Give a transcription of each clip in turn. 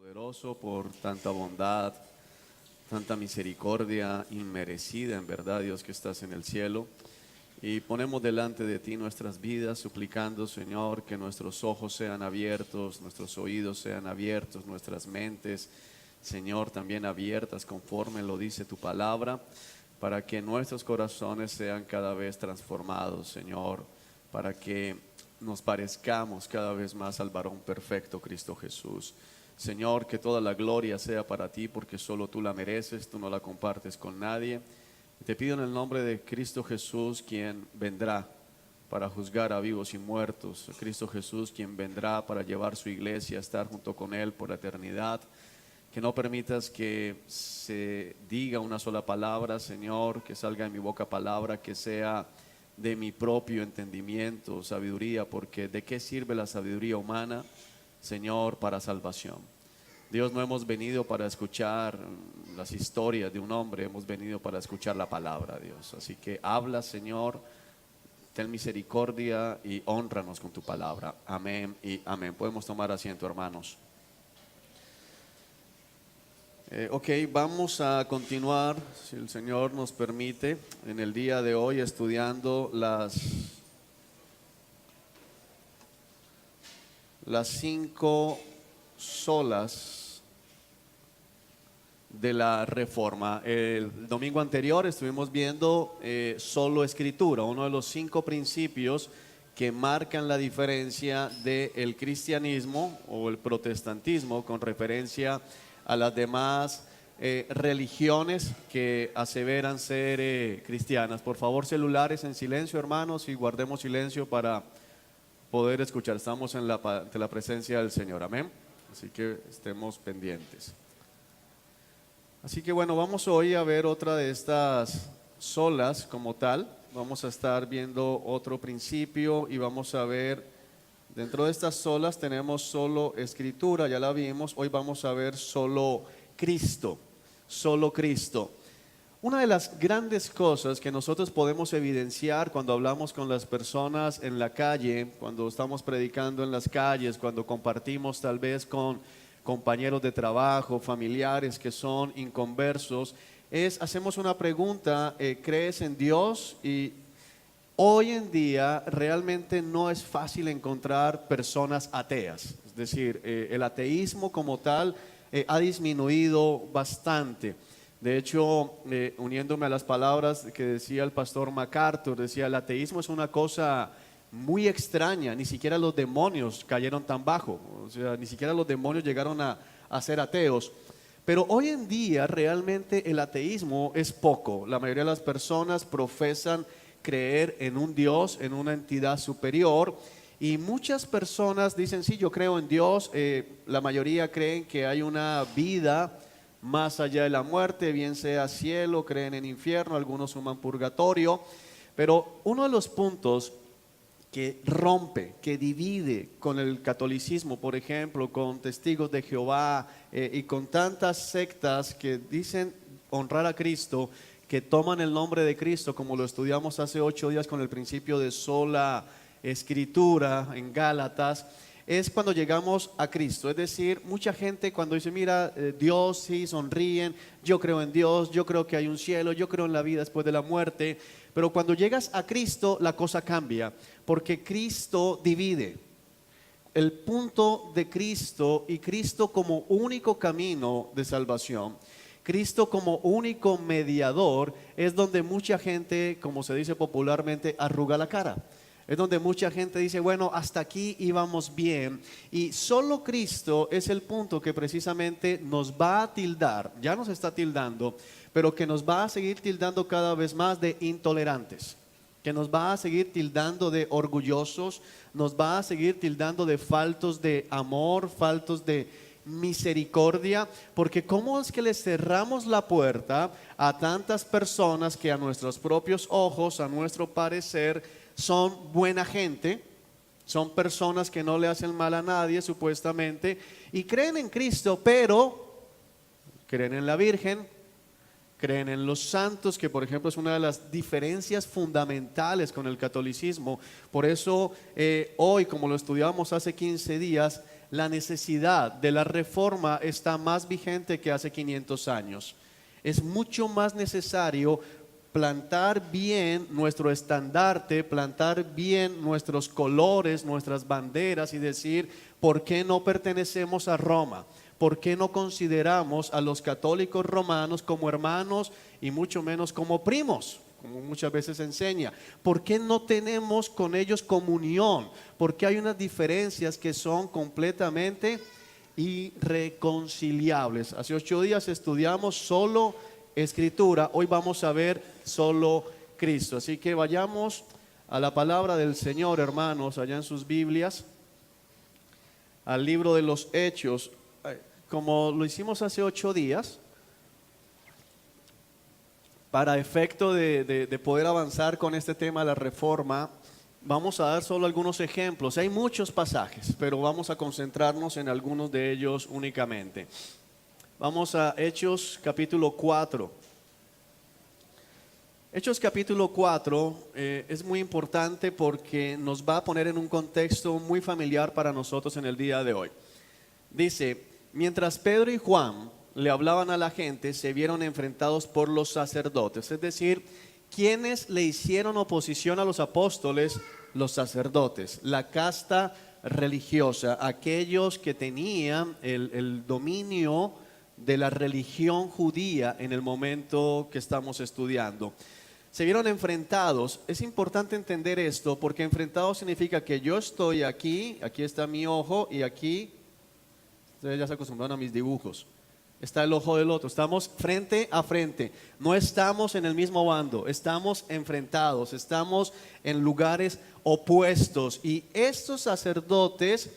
Poderoso, por tanta bondad, tanta misericordia inmerecida, en verdad, Dios que estás en el cielo. Y ponemos delante de ti nuestras vidas, suplicando, Señor, que nuestros ojos sean abiertos, nuestros oídos sean abiertos, nuestras mentes, Señor, también abiertas conforme lo dice tu palabra, para que nuestros corazones sean cada vez transformados, Señor, para que nos parezcamos cada vez más al varón perfecto, Cristo Jesús. Señor, que toda la gloria sea para ti, porque solo tú la mereces, tú no la compartes con nadie. Te pido en el nombre de Cristo Jesús, quien vendrá para juzgar a vivos y muertos, Cristo Jesús, quien vendrá para llevar su iglesia a estar junto con Él por la eternidad, que no permitas que se diga una sola palabra, Señor, que salga de mi boca palabra, que sea de mi propio entendimiento, sabiduría, porque ¿de qué sirve la sabiduría humana, Señor, para salvación? Dios, no hemos venido para escuchar las historias de un hombre, hemos venido para escuchar la palabra, Dios. Así que habla, Señor, ten misericordia y hónranos con tu palabra. Amén y amén. Podemos tomar asiento, hermanos. Ok, vamos a continuar, si el Señor nos permite, en el día de hoy estudiando las 5 solas de la Reforma. El domingo anterior estuvimos viendo solo escritura, uno de los 5 principios que marcan la diferencia del cristianismo o el protestantismo con referencia a las demás religiones que aseveran ser cristianas. Por favor, celulares en silencio, hermanos, y guardemos silencio para poder escuchar. Estamos ante la presencia del Señor, amén. Así que estemos pendientes. Así que bueno, vamos hoy a ver otra de estas solas como tal. Vamos a estar viendo otro principio y vamos a ver, dentro de estas solas tenemos solo escritura, ya la vimos. Hoy vamos a ver solo Cristo, solo Cristo. Una de las grandes cosas que nosotros podemos evidenciar cuando hablamos con las personas en la calle, cuando estamos predicando en las calles, cuando compartimos tal vez con compañeros de trabajo, familiares que son inconversos, hacemos una pregunta: ¿crees en Dios? Y hoy en día realmente no es fácil encontrar personas ateas. Es decir, el ateísmo como tal ha disminuido bastante. De hecho, uniéndome a las palabras que decía el pastor MacArthur, decía: el ateísmo es una cosa muy extraña, ni siquiera los demonios cayeron tan bajo, o sea, ni siquiera los demonios llegaron a ser ateos. Pero hoy en día realmente el ateísmo es poco. La mayoría de las personas profesan creer en un Dios, en una entidad superior, y muchas personas dicen: sí, yo creo en Dios. La mayoría creen que hay una vida más allá de la muerte, bien sea cielo, creen en infierno, algunos suman purgatorio. Pero uno de los puntos que rompe, que divide con el catolicismo, por ejemplo, con Testigos de Jehová y con tantas sectas que dicen honrar a Cristo, que toman el nombre de Cristo, como lo estudiamos hace 8 días con el principio de sola escritura en Gálatas, es cuando llegamos a Cristo. Es decir, mucha gente cuando dice: mira, Dios, sí, sonríen, yo creo en Dios, yo creo que hay un cielo, yo creo en la vida después de la muerte. Pero cuando llegas a Cristo, la cosa cambia, porque Cristo divide. El punto de Cristo, y Cristo como único camino de salvación, Cristo como único mediador, es donde mucha gente, como se dice popularmente, arruga la cara. Es donde mucha gente dice: bueno, hasta aquí íbamos bien. Y solo Cristo es el punto que precisamente nos va a tildar, ya nos está tildando, pero que nos va a seguir tildando cada vez más de intolerantes, que nos va a seguir tildando de orgullosos, nos va a seguir tildando de faltos de amor, faltos de misericordia, porque ¿cómo es que le cerramos la puerta a tantas personas que a nuestros propios ojos, a nuestro parecer, son buena gente, son personas que no le hacen mal a nadie supuestamente, y creen en Cristo, pero creen en la Virgen, creen en los santos, que por ejemplo es una de las diferencias fundamentales con el catolicismo? Por eso hoy, como lo estudiamos hace 15 días, la necesidad de la reforma está más vigente que hace 500 años. Es mucho más necesario plantar bien nuestro estandarte, plantar bien nuestros colores, nuestras banderas y decir, ¿por qué no pertenecemos a Roma? ¿Por qué no consideramos a los católicos romanos como hermanos y mucho menos como primos? Como muchas veces se enseña. ¿Por qué no tenemos con ellos comunión? Porque hay unas diferencias que son completamente irreconciliables. Hace 8 días estudiamos solo Escritura, hoy vamos a ver solo Cristo. Así que vayamos a la palabra del Señor, hermanos, allá en sus Biblias, al libro de los Hechos. Como lo hicimos hace 8 días, para efecto de poder avanzar con este tema de la reforma, vamos a dar solo algunos ejemplos. Hay muchos pasajes, pero vamos a concentrarnos en algunos de ellos únicamente. Vamos a Hechos capítulo 4. Hechos capítulo 4 es muy importante porque nos va a poner en un contexto muy familiar para nosotros en el día de hoy. Dice, mientras Pedro y Juan le hablaban a la gente, se vieron enfrentados por los sacerdotes, es decir, quienes le hicieron oposición a los apóstoles, los sacerdotes, la casta religiosa, aquellos que tenían el dominio de la religión judía en el momento que estamos estudiando. Se vieron enfrentados. Es importante entender esto porque enfrentados significa que yo estoy aquí, aquí está mi ojo y aquí, ustedes ya se acostumbraron a mis dibujos, está el ojo del otro. Estamos frente a frente, no estamos en el mismo bando, estamos enfrentados, estamos en lugares opuestos. Y estos sacerdotes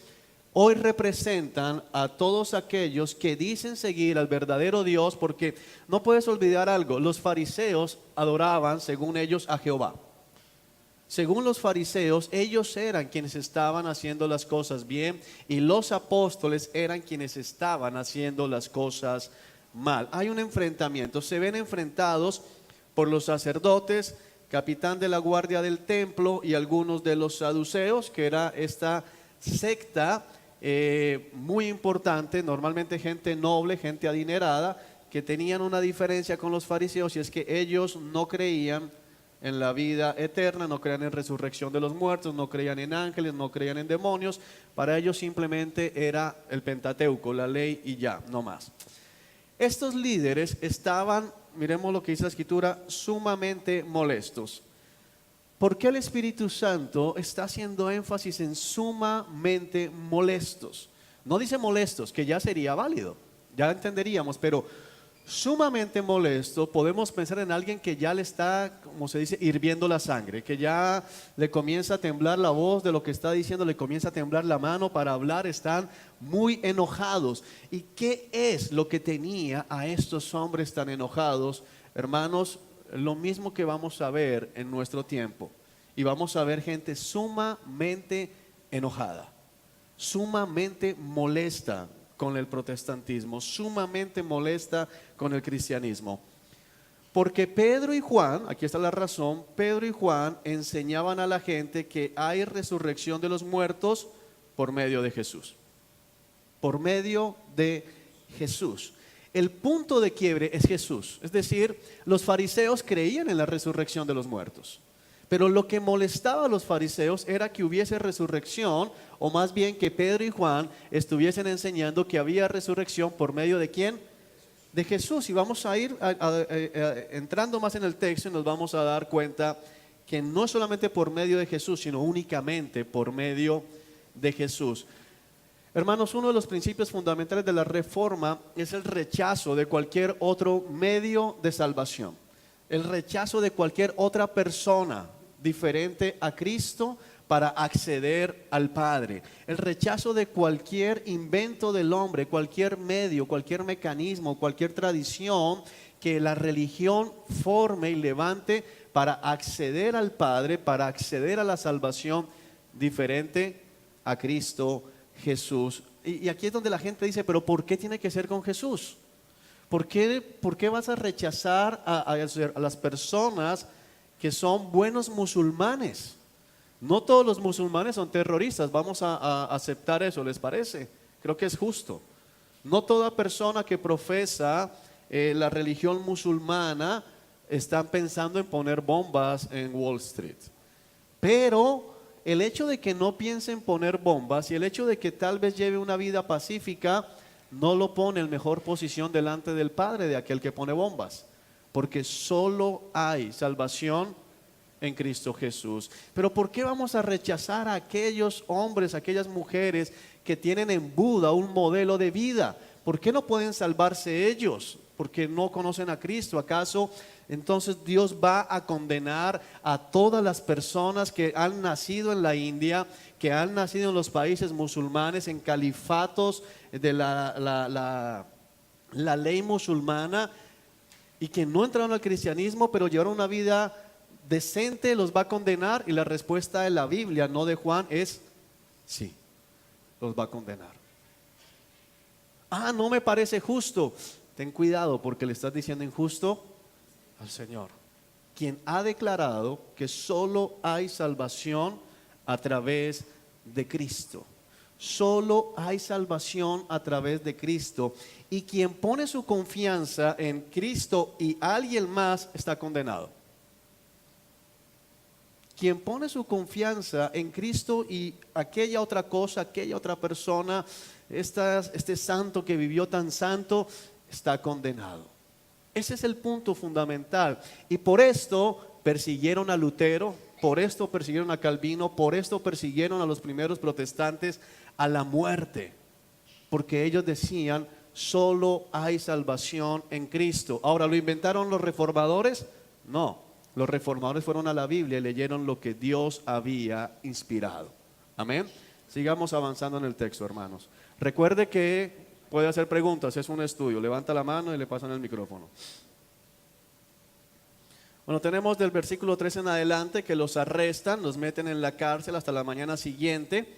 hoy representan a todos aquellos que dicen seguir al verdadero Dios, porque no puedes olvidar algo, los fariseos adoraban según ellos a Jehová. Según los fariseos, ellos eran quienes estaban haciendo las cosas bien y los apóstoles eran quienes estaban haciendo las cosas mal. Hay un enfrentamiento, se ven enfrentados por los sacerdotes, capitán de la guardia del templo y algunos de los saduceos, que era esta secta muy importante, normalmente gente noble, gente adinerada, que tenían una diferencia con los fariseos, y es que ellos no creían en la vida eterna, no creían en resurrección de los muertos, no creían en ángeles, no creían en demonios. Para ellos simplemente era el Pentateuco, la ley y ya, no más. Estos líderes estaban, miremos lo que dice la Escritura, sumamente molestos. ¿Por qué el Espíritu Santo está haciendo énfasis en sumamente molestos? No dice molestos, que ya sería válido, ya entenderíamos, pero sumamente molesto, podemos pensar en alguien que ya le está, como se dice, hirviendo la sangre, que ya le comienza a temblar la voz de lo que está diciendo, le comienza a temblar la mano para hablar, están muy enojados. ¿Y qué es lo que tenía a estos hombres tan enojados? Hermanos, lo mismo que vamos a ver en nuestro tiempo, y vamos a ver gente sumamente enojada, sumamente molesta con el protestantismo, sumamente molesta con el cristianismo. Porque Pedro y Juan, aquí está la razón, Pedro y Juan enseñaban a la gente que hay resurrección de los muertos por medio de Jesús. Por medio de Jesús. El punto de quiebre es Jesús. Es decir, los fariseos creían en la resurrección de los muertos. Pero lo que molestaba a los fariseos era que hubiese resurrección, o más bien que Pedro y Juan estuviesen enseñando que había resurrección por medio de ¿quién? De Jesús. Y vamos a ir entrando más en el texto y nos vamos a dar cuenta que no es solamente por medio de Jesús, sino únicamente por medio de Jesús. Hermanos, uno de los principios fundamentales de la reforma es el rechazo de cualquier otro medio de salvación. El rechazo de cualquier otra persona diferente a Cristo para acceder al Padre. El rechazo de cualquier invento del hombre, cualquier medio, cualquier mecanismo, cualquier tradición que la religión forme y levante para acceder al Padre, para acceder a la salvación diferente a Cristo Jesús. Y aquí es donde la gente dice, pero ¿por qué tiene que ser con Jesús? ¿Por qué vas a rechazar a las personas que son buenos musulmanes? No todos los musulmanes son terroristas, vamos a aceptar eso, ¿les parece? Creo que es justo. No toda persona que profesa la religión musulmana está pensando en poner bombas en Wall Street. Pero el hecho de que no piense en poner bombas y el hecho de que tal vez lleve una vida pacífica no lo pone en mejor posición delante del Padre de aquel que pone bombas, porque solo hay salvación en Cristo Jesús. Pero ¿por qué vamos a rechazar a aquellos hombres, a aquellas mujeres que tienen en Buda un modelo de vida? ¿Por qué no pueden salvarse ellos? Porque no conocen a Cristo. ¿Acaso entonces Dios va a condenar a todas las personas que han nacido en la India, que han nacido en los países musulmanes, en califatos de la ley musulmana, y que no entraron al cristianismo pero llevaron una vida decente? ¿Los va a condenar? Y la respuesta de la Biblia, no de Juan, es sí, los va a condenar. No me parece justo. Ten cuidado, porque le estás diciendo injusto al Señor, quien ha declarado que solo hay salvación a través de Cristo. Solo hay salvación a través de Cristo, y quien pone su confianza en Cristo y alguien más está condenado. Quien pone su confianza en Cristo y aquella otra cosa, aquella otra persona, este santo que vivió tan santo, está condenado. Ese es el punto fundamental. Y por esto persiguieron a Lutero, por esto persiguieron a Calvino, por esto persiguieron a los primeros protestantes a la muerte, porque ellos decían: solo hay salvación en Cristo. Ahora, ¿lo inventaron los reformadores? No, los reformadores fueron a la Biblia y leyeron lo que Dios había inspirado. Amén. Sigamos avanzando en el texto, hermanos. Recuerde que puede hacer preguntas, es un estudio. Levanta la mano y le pasan el micrófono. Bueno, tenemos del versículo 3 en adelante que los arrestan, los meten en la cárcel hasta la mañana siguiente.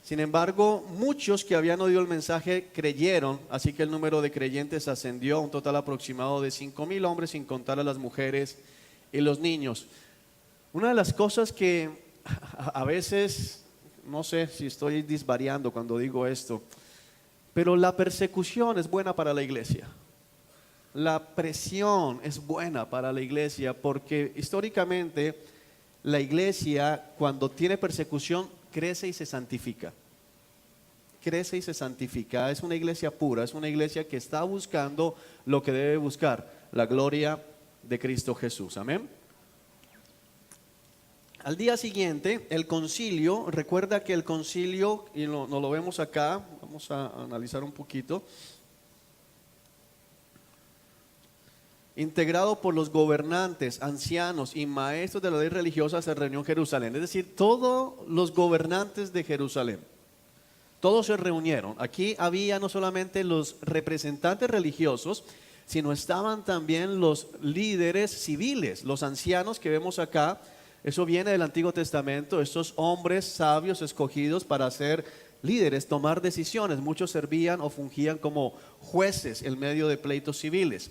Sin embargo, muchos que habían oído el mensaje creyeron, así que el número de creyentes ascendió a un total aproximado de 5,000 hombres, sin contar a las mujeres y los niños. Una de las cosas que a veces, no sé si estoy disvariando cuando digo esto, pero la persecución es buena para la iglesia. La presión es buena para la iglesia, porque históricamente la iglesia, cuando tiene persecución, crece y se santifica. Crece y se santifica. Es una iglesia pura, es una iglesia que está buscando lo que debe buscar: la gloria de Cristo Jesús. Amén. Al día siguiente, el concilio, recuerda que el concilio, y no lo vemos acá, vamos a analizar un poquito, integrado por los gobernantes, ancianos y maestros de la ley religiosa, se reunió en Jerusalén. Es decir, todos los gobernantes de Jerusalén, todos se reunieron. Aquí había no solamente los representantes religiosos, sino estaban también los líderes civiles, los ancianos que vemos acá. Eso viene del Antiguo Testamento, estos hombres sabios escogidos para ser líderes, tomar decisiones. Muchos servían o fungían como jueces en medio de pleitos civiles.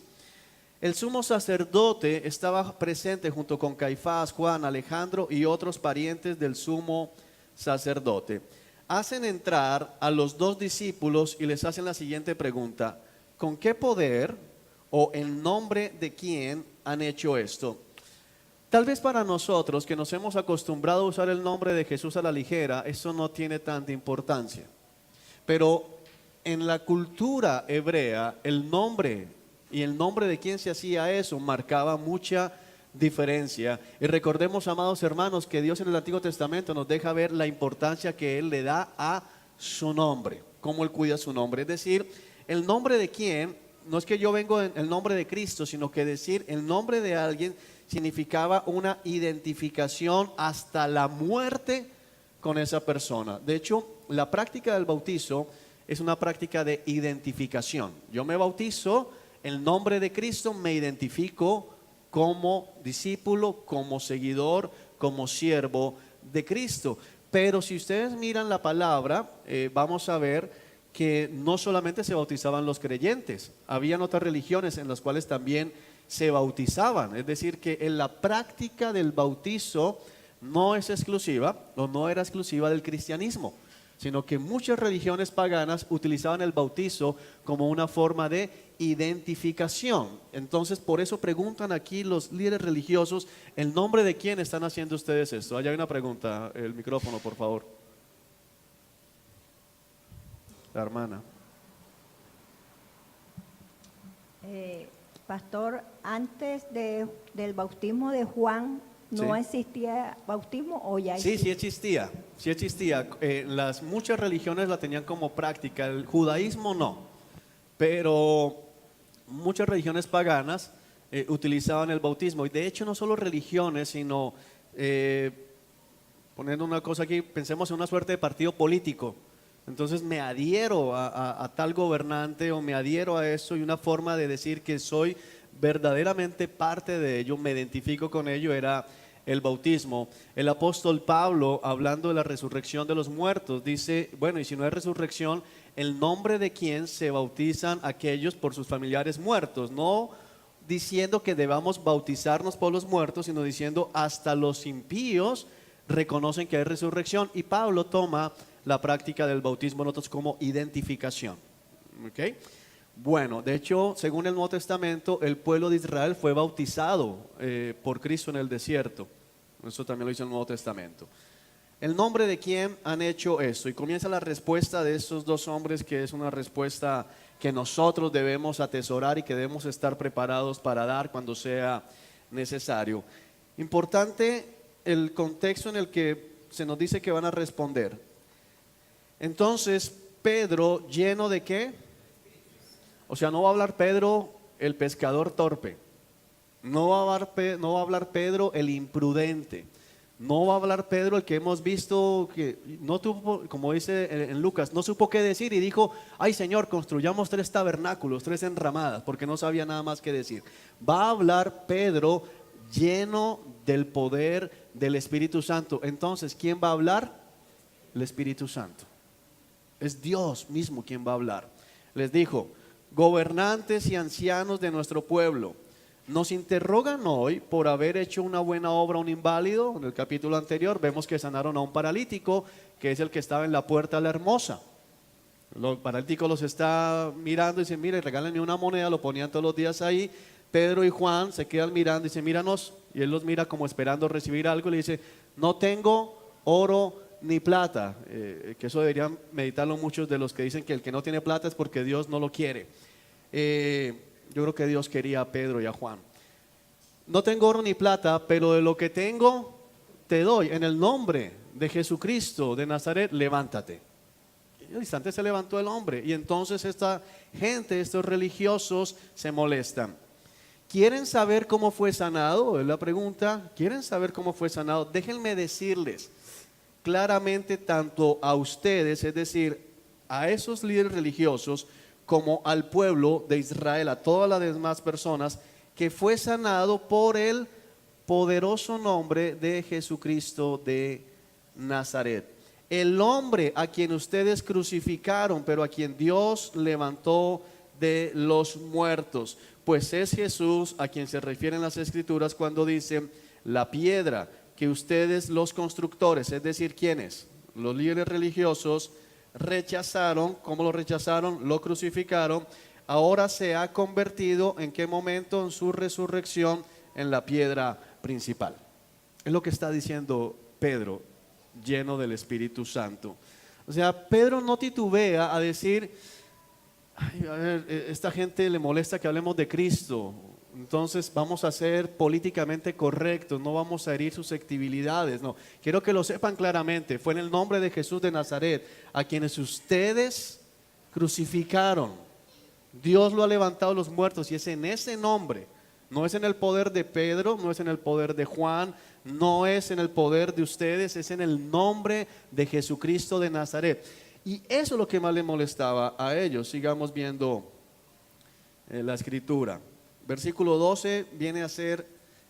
El sumo sacerdote estaba presente junto con Caifás, Juan, Alejandro y otros parientes del sumo sacerdote. Hacen entrar a los dos discípulos y les hacen la siguiente pregunta: ¿con qué poder o en nombre de quién han hecho esto? Tal vez para nosotros, que nos hemos acostumbrado a usar el nombre de Jesús a la ligera, eso no tiene tanta importancia. Pero en la cultura hebrea, el nombre y el nombre de quien se hacía eso marcaba mucha diferencia. Y recordemos, amados hermanos, que Dios en el Antiguo Testamento nos deja ver la importancia que Él le da a su nombre, cómo Él cuida su nombre. Es decir, el nombre de quién, no es que yo vengo en el nombre de Cristo, sino que decir el nombre de alguien significaba una identificación hasta la muerte con esa persona. De hecho, la práctica del bautizo es una práctica de identificación. Yo me bautizo en el nombre de Cristo, me identifico como discípulo, como seguidor, como siervo de Cristo. Pero si ustedes miran la palabra, vamos a ver que no solamente se bautizaban los creyentes, habían otras religiones en las cuales también se bautizaban. Es decir, que en la práctica del bautizo no es exclusiva o no era exclusiva del cristianismo. sino que muchas religiones paganas utilizaban el bautizo como una forma de identificación. Entonces, por eso preguntan aquí los líderes religiosos, ¿el nombre de quién están haciendo ustedes esto? Allá hay una pregunta, el micrófono, por favor. La hermana. Pastor, antes del bautismo de Juan, ¿no Sí. existía bautismo o ya Sí, existía? sí existía. Muchas religiones la tenían como práctica, el judaísmo no, pero muchas religiones paganas utilizaban el bautismo. Y de hecho no solo religiones, sino, poniendo una cosa aquí, pensemos en una suerte de partido político. Entonces me adhiero a tal gobernante o me adhiero a eso, y una forma de decir que soy verdaderamente parte de ello, me identifico con ello, era el bautismo. El apóstol Pablo, hablando de la resurrección de los muertos, dice, bueno, y si no hay resurrección, ¿el nombre de quién se bautizan aquellos por sus familiares muertos? No diciendo que debamos bautizarnos por los muertos, sino diciendo hasta los impíos reconocen que hay resurrección. Y Pablo toma la práctica del bautismo nosotros como identificación. ¿Okay? Bueno, de hecho, según el Nuevo Testamento, el pueblo de Israel fue bautizado por Cristo en el desierto. Eso también lo dice el Nuevo Testamento. ¿El nombre de quién han hecho eso? Y comienza la respuesta de esos dos hombres, que es una respuesta que nosotros debemos atesorar y que debemos estar preparados para dar cuando sea necesario. Importante el contexto en el que se nos dice que van a responder. Entonces, Pedro, ¿lleno de qué? O sea, no va a hablar Pedro el pescador torpe, no va a hablar Pedro el imprudente, no va a hablar Pedro el que hemos visto que no tuvo, como dice en Lucas, no supo qué decir y dijo, ay Señor, construyamos 3 tabernáculos, 3 enramadas, porque no sabía nada más que decir. Va a hablar Pedro lleno del poder del Espíritu Santo. Entonces, ¿quién va a hablar? El Espíritu Santo. Es Dios mismo quien va a hablar. Les dijo, gobernantes y ancianos de nuestro pueblo, nos interrogan hoy por haber hecho una buena obra a un inválido. En el capítulo anterior vemos que sanaron a un paralítico, que es el que estaba en la puerta de la hermosa. Los paralíticos los está mirando y dicen, mire, regálenme una moneda, lo ponían todos los días ahí. Pedro y Juan se quedan mirando y dicen, míranos, y él los mira como esperando recibir algo y le dice, no tengo oro ni plata, que eso deberían meditarlo muchos de los que dicen que el que no tiene plata es porque Dios no lo quiere. Yo creo que Dios quería a Pedro y a Juan. No tengo oro ni plata, pero de lo que tengo te doy. En el nombre de Jesucristo de Nazaret, levántate. Y al instante se levantó el hombre. Y entonces esta gente, estos religiosos, se molestan. ¿Quieren saber cómo fue sanado? Es la pregunta. ¿Quieren saber cómo fue sanado? Déjenme decirles claramente tanto a ustedes, es decir, a esos líderes religiosos, como al pueblo de Israel, a todas las demás personas, que fue sanado por el poderoso nombre de Jesucristo de Nazaret. El hombre a quien ustedes crucificaron, pero a quien Dios levantó de los muertos, pues es Jesús a quien se refieren las Escrituras cuando dicen, la piedra que ustedes los constructores, es decir, ¿quiénes? Los líderes religiosos rechazaron. ¿Cómo lo rechazaron? Lo crucificaron. Ahora se ha convertido, ¿en qué momento? En su resurrección, en la piedra principal. Es lo que está diciendo Pedro, lleno del Espíritu Santo. O sea, Pedro no titubea a decir, ay, a ver, esta gente le molesta que hablemos de Cristo, entonces vamos a ser políticamente correctos, no vamos a herir susceptibilidades. No, quiero que lo sepan claramente, fue en el nombre de Jesús de Nazaret, a quienes ustedes crucificaron. Dios lo ha levantado de los muertos y es en ese nombre, no es en el poder de Pedro, no es en el poder de Juan, no es en el poder de ustedes, es en el nombre de Jesucristo de Nazaret. Y eso es lo que más le molestaba a ellos. Sigamos viendo la escritura. Versículo 12 viene a ser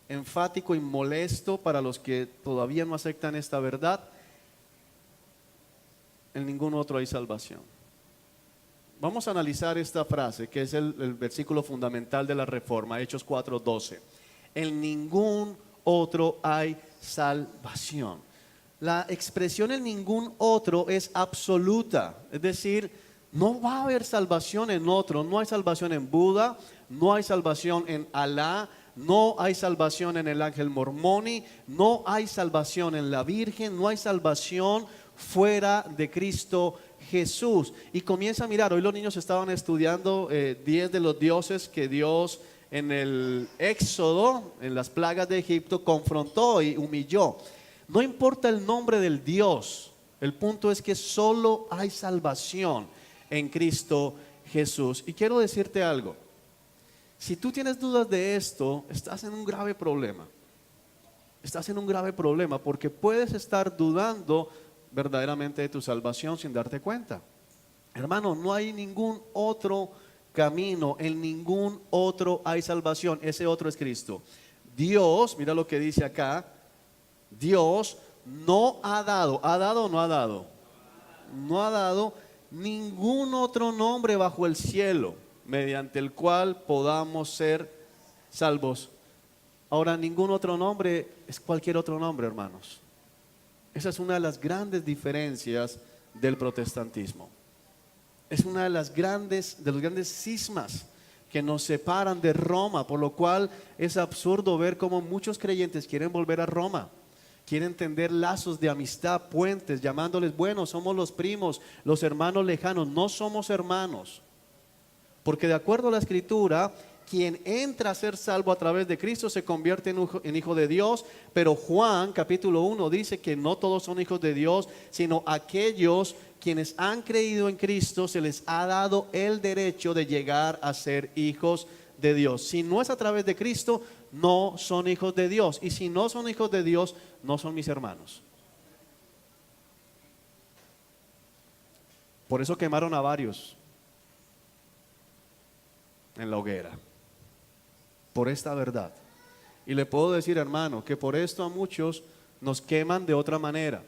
enfático y molesto para los que todavía no aceptan esta verdad. En ningún otro hay salvación. Vamos a analizar esta frase, que es el versículo fundamental de la Reforma, Hechos 4:12. En ningún otro hay salvación. la expresión en ningún otro es absoluta. Es decir, no va a haber salvación en otro. No hay salvación en Buda, no hay salvación en Alá, no hay salvación en el ángel Mormoni, no hay salvación en la Virgen, no hay salvación fuera de Cristo Jesús. Y comienza a mirar, hoy los niños estaban estudiando 10 de los dioses que Dios en el Éxodo, en las plagas de Egipto, confrontó y humilló. No importa el nombre del Dios, el punto es que solo hay salvación en Cristo Jesús. Y quiero decirte algo, si tú tienes dudas de esto, estás en un grave problema. Estás en un grave problema porque puedes estar dudando verdaderamente de tu salvación sin darte cuenta. Hermano, no hay ningún otro camino, en ningún otro hay salvación, ese otro es Cristo. Dios, mira lo que dice acá, Dios no ha dado o no ha dado? No ha dado ningún otro nombre bajo el cielo mediante el cual podamos ser salvos. Ahora, ningún otro nombre es cualquier otro nombre, hermanos. Esa es una de las grandes diferencias del protestantismo. Es una de los grandes cismas que nos separan de Roma, por lo cual es absurdo ver cómo muchos creyentes quieren volver a Roma. Quieren tender lazos de amistad, puentes, llamándoles, bueno, somos los primos, los hermanos lejanos. No somos hermanos, porque de acuerdo a la Escritura, quien entra a ser salvo a través de Cristo se convierte en hijo de Dios. Pero Juan capítulo 1 dice que no todos son hijos de Dios, sino aquellos quienes han creído en Cristo se les ha dado el derecho de llegar a ser hijos de Dios. Si no es a través de Cristo, no son hijos de Dios. Y si no son hijos de Dios, no son mis hermanos. Por eso quemaron a varios en la hoguera, por esta verdad. Y le puedo decir, hermano, que por esto a muchos nos queman de otra manera.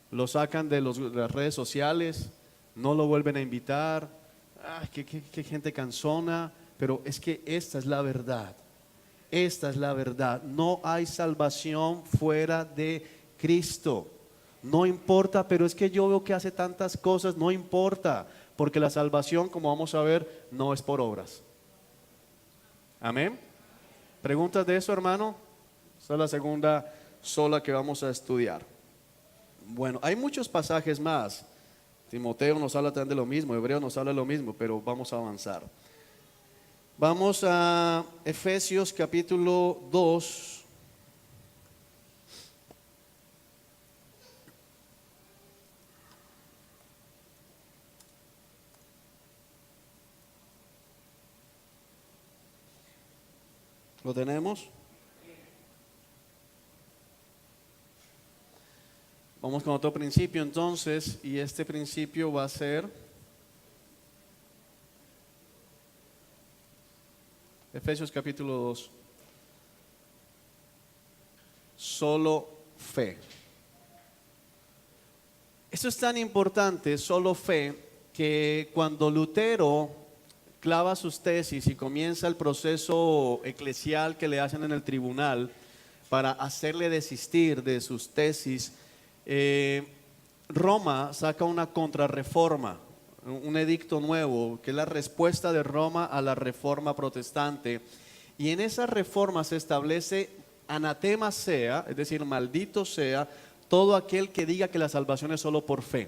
Lo sacan de las redes sociales, no lo vuelven a invitar. Ay, qué gente cansona. Pero es que esta es la verdad. Esta es la verdad. No hay salvación fuera de Cristo. No importa, pero es que yo veo que hace tantas cosas. No importa, porque la salvación, como vamos a ver, no es por obras. Amén. ¿Preguntas de eso, hermano? Esta es la segunda sola que vamos a estudiar. Bueno, hay muchos pasajes más. Timoteo nos habla también de lo mismo, Hebreo nos habla de lo mismo, pero vamos a avanzar. Vamos a Efesios capítulo 2. ¿Lo tenemos? Vamos con otro principio entonces, y este principio va a ser Efesios capítulo 2. Solo fe. Esto es tan importante, solo fe, que cuando Lutero clava sus tesis y comienza el proceso eclesial que le hacen en el tribunal para hacerle desistir de sus tesis, Roma saca una contrarreforma, un edicto nuevo, que es la respuesta de Roma a la reforma protestante. Y en esa reforma se establece anatema sea, es decir, maldito sea todo aquel que diga que la salvación es solo por fe.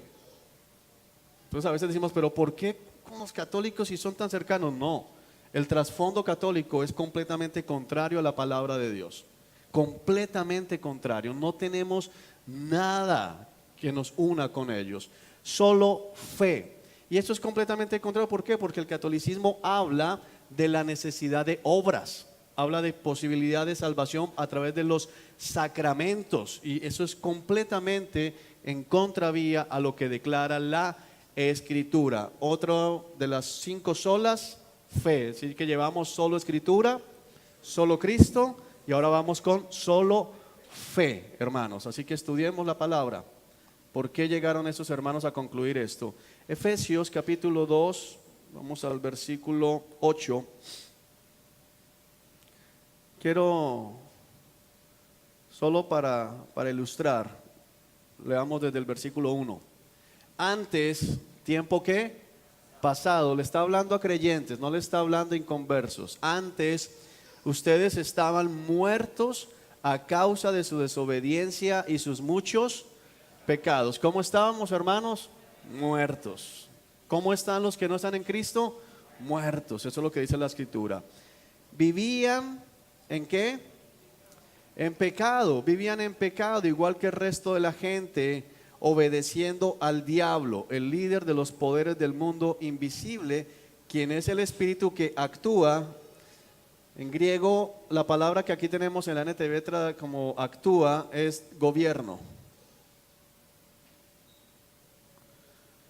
Entonces a veces decimos, pero ¿por qué con los católicos si son tan cercanos? No, el trasfondo católico es completamente contrario a la palabra de Dios. Completamente contrario. No tenemos nada que nos una con ellos, solo fe. Y esto es completamente contrario. ¿Por qué? Porque el catolicismo habla de la necesidad de obras, habla de posibilidad de salvación a través de los sacramentos, y eso es completamente en contravía a lo que declara la Escritura. Otro de las 5 solas, fe. Así que llevamos solo Escritura, solo Cristo, y ahora vamos con solo fe, hermanos. Así que estudiemos la palabra. ¿Por qué llegaron estos hermanos a concluir esto? Efesios capítulo 2, vamos al versículo 8. Quiero, solo para ilustrar, Leamos desde el versículo 1. Antes, ¿tiempo qué? Pasado. Le está hablando a creyentes, no le está hablando a inconversos. Antes, ustedes estaban muertos a causa de su desobediencia y sus muchos pecados. ¿Cómo estábamos, hermanos? Muertos. ¿Cómo están los que no están en Cristo? Muertos. Eso es lo que dice la Escritura. Vivían ¿en qué? En pecado. Vivían en pecado, igual que el resto de la gente, obedeciendo al diablo, el líder de los poderes del mundo invisible, quien es el espíritu que actúa. En griego, la palabra que aquí tenemos en la NTV como actúa es gobierno.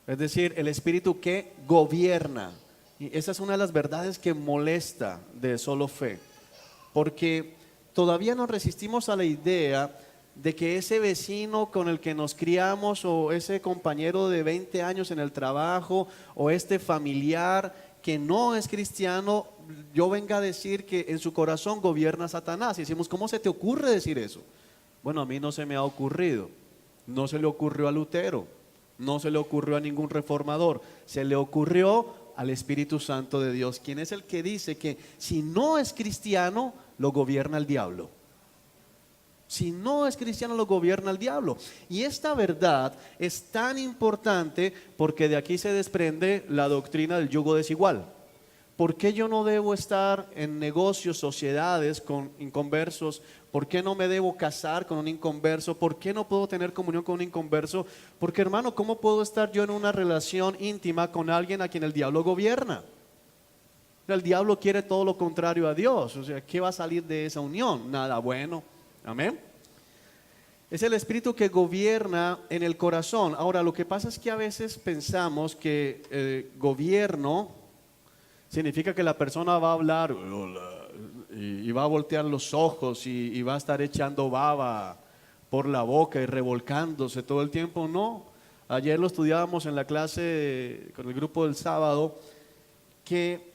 Es decir, el espíritu que gobierna. Y esa es una de las verdades que molesta de Solo Fe, porque todavía nos resistimos a la idea de que ese vecino con el que nos criamos, o ese compañero de 20 años en el trabajo, o este familiar que no es cristiano, yo venga a decir que en su corazón gobierna Satanás. Y decimos, ¿cómo se te ocurre decir eso? Bueno, a mí no se me ha ocurrido. No se le ocurrió a Lutero, no se le ocurrió a ningún reformador, se le ocurrió al Espíritu Santo de Dios, quien es el que dice que si no es cristiano, lo gobierna el diablo. Si no es cristiano, lo gobierna el diablo. Y esta verdad es tan importante porque de aquí se desprende la doctrina del yugo desigual. ¿Por qué yo no debo estar en negocios, sociedades con inconversos? ¿Por qué no me debo casar con un inconverso? ¿Por qué no puedo tener comunión con un inconverso? Porque, hermano, ¿cómo puedo estar yo en una relación íntima con alguien a quien el diablo gobierna? El diablo quiere todo lo contrario a Dios. O sea, ¿qué va a salir de esa unión? Nada bueno. Amén. Es el espíritu que gobierna en el corazón. Ahora, lo que pasa es que a veces pensamos que gobierno significa que la persona va a hablar y va a voltear los ojos y va a estar echando baba por la boca y revolcándose todo el tiempo. No. Ayer lo estudiábamos en la clase con el grupo del sábado, que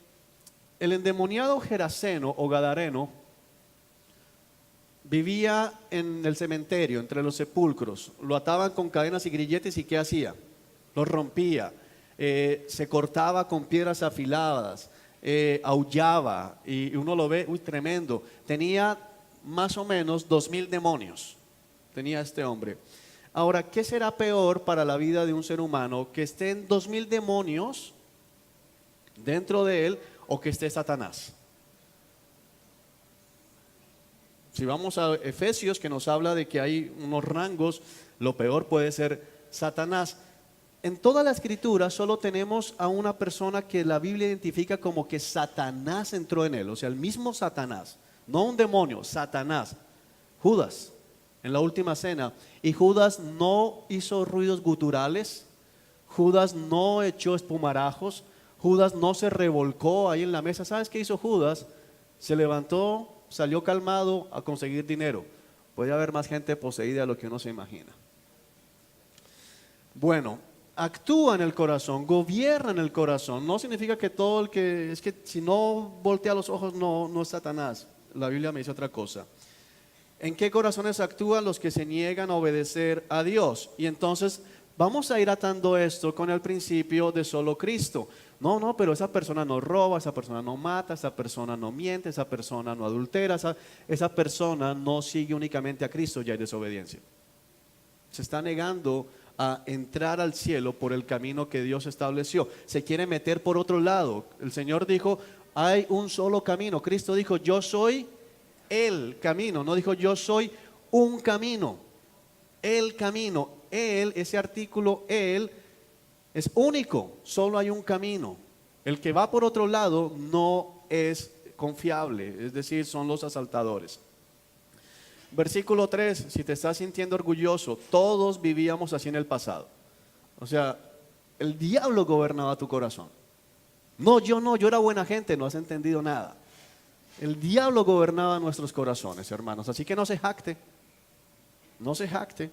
el endemoniado Geraseno o Gadareno vivía en el cementerio, entre los sepulcros. Lo ataban con cadenas y grilletes, y ¿qué hacía? Los rompía, se cortaba con piedras afiladas, aullaba, y uno lo ve, uy, tremendo. Tenía más o menos 2000 demonios, tenía este hombre. Ahora, ¿qué será peor para la vida de un ser humano? ¿Que estén 2000 demonios dentro de él o que esté Satanás? Si vamos a Efesios, que nos habla de que hay unos rangos, lo peor puede ser Satanás. En toda la escritura solo tenemos a una persona que la Biblia identifica como que Satanás entró en él, o sea, el mismo Satanás, no un demonio, Satanás. Judas, en la última cena. Y Judas no hizo ruidos guturales, Judas no echó espumarajos, Judas no se revolcó ahí en la mesa. ¿Sabes qué hizo Judas? Se levantó, salió calmado a conseguir dinero. Puede haber más gente poseída de lo que uno se imagina. Bueno, actúa en el corazón, gobierna en el corazón. No significa que todo el que, es que si no voltea los ojos no es Satanás. La Biblia me dice otra cosa. ¿En qué corazones actúan los que se niegan a obedecer a Dios? Y entonces vamos a ir atando esto con el principio de solo Cristo. No, pero esa persona no roba, esa persona no mata, esa persona no miente, esa persona no adultera, esa persona no sigue únicamente a Cristo, ya hay desobediencia. Se está negando a entrar al cielo por el camino que Dios estableció. Se quiere meter por otro lado. El Señor dijo, hay un solo camino. Cristo dijo, yo soy el camino. No dijo, yo soy un camino. El camino. Él, ese artículo, él, es único, solo hay un camino. El que va por otro lado no es confiable, es decir, son los asaltadores. Versículo 3, si te estás sintiendo orgulloso, todos vivíamos así en el pasado. O sea, el diablo gobernaba tu corazón. No, yo era buena gente, no has entendido nada. El diablo gobernaba nuestros corazones, hermanos, así que no se jacte, no se jacte.